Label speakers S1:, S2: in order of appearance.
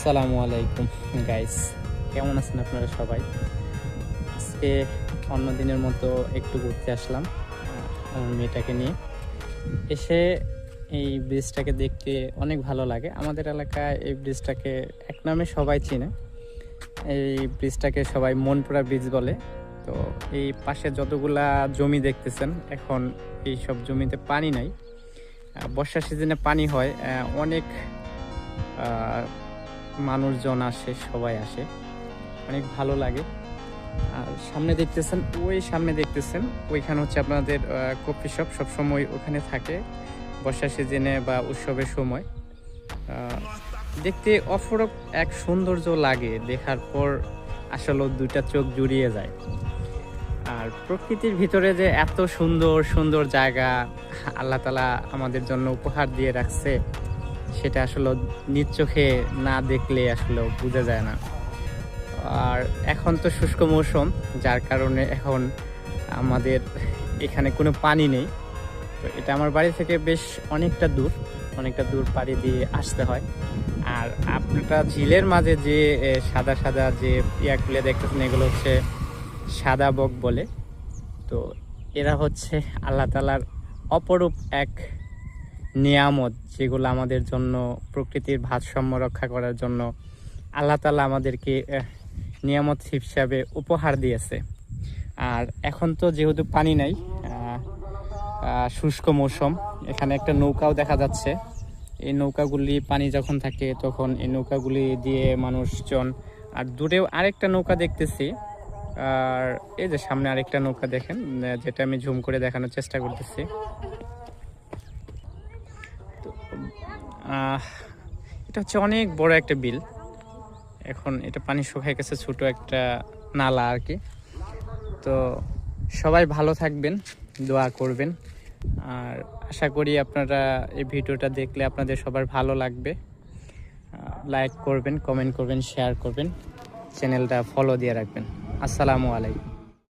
S1: আসসালামু আলাইকুম গাইস, কেমন আছেন আপনারা সবাই? আজকে অন্য দিনের মতো একটু ঘুরতে আসলাম আমার মেয়েটাকে নিয়ে। এসে এই ব্রিজটাকে দেখতে অনেক ভালো লাগে। আমাদের এলাকায় এই ব্রিজটাকে এক নামে সবাই চিনে। এই ব্রিজটাকে সবাই মনপুরা ব্রিজ বলে। তো এই পাশে যতগুলা জমি দেখতেছেন, এখন এই সব জমিতে পানি নাই। বর্ষার সিজনে পানি হয়, অনেক মানুষজন আসে, সবাই আসে, অনেক ভালো লাগে। আর সামনে দেখতেছেন, ওইখানে হচ্ছে আপনাদের কফি শপ সবসময় ওখানে থাকে বর্ষার সিজনে বা উৎসবের সময়। দেখতে অপরূপ এক সৌন্দর্য লাগে, দেখার পর আসলে দুইটা চোখ জুড়িয়ে যায়। আর প্রকৃতির ভিতরে যে এত সুন্দর সুন্দর জায়গা আল্লাহ তাআলা আমাদের জন্য উপহার দিয়ে রাখছে, সেটা আসলে নিজ চোখে না দেখলে আসলে বোঝা যায় না। আর এখন তো শুষ্ক মৌসুম, যার কারণে এখন আমাদের এখানে কোনো পানি নেই। তো এটা আমার বাড়ি থেকে বেশ অনেকটা দূর পাড়ি দিয়ে আসতে হয়। আর আপনারা ঝিলের মাঝে যে সাদা সাদা যে ইয়াগুলো দেখতেছেন, এগুলো হচ্ছে সাদা বক বলে। তো এরা হচ্ছে আল্লাহ তাআলার অপরূপ এক নিয়ামত, যেগুলো আমাদের জন্য প্রকৃতির ভারসাম্য রক্ষা করার জন্য আল্লাহ তাআলা আমাদেরকে নিয়ামত হিসাবে উপহার দিয়েছে। আর এখন তো যেহেতু পানি নাই, শুষ্ক মৌসুম, এখানে একটা নৌকাও দেখা যাচ্ছে। এই নৌকাগুলি পানি যখন থাকে তখন এই নৌকাগুলি দিয়ে মানুষজন, আর দূরেও আরেকটা নৌকা দেখতেছি। আর এই যে সামনে আরেকটা নৌকা দেখেন, যেটা আমি জুম করে দেখানোর চেষ্টা করতেছি। এটা হচ্ছে অনেক বড় একটা বিল। এখন এটা পানি শুকিয়ে গেছে, ছোট একটা নালা আর কি। তো সবাই ভালো থাকবেন, দোয়া করবেন। আর আশা করি আপনারা এই ভিডিওটা দেখলে আপনাদের সবার ভালো লাগবে। লাইক করবেন, কমেন্ট করবেন, শেয়ার করবেন, চ্যানেলটা ফলো দিয়ে রাখবেন। আসসালামু আলাইকুম।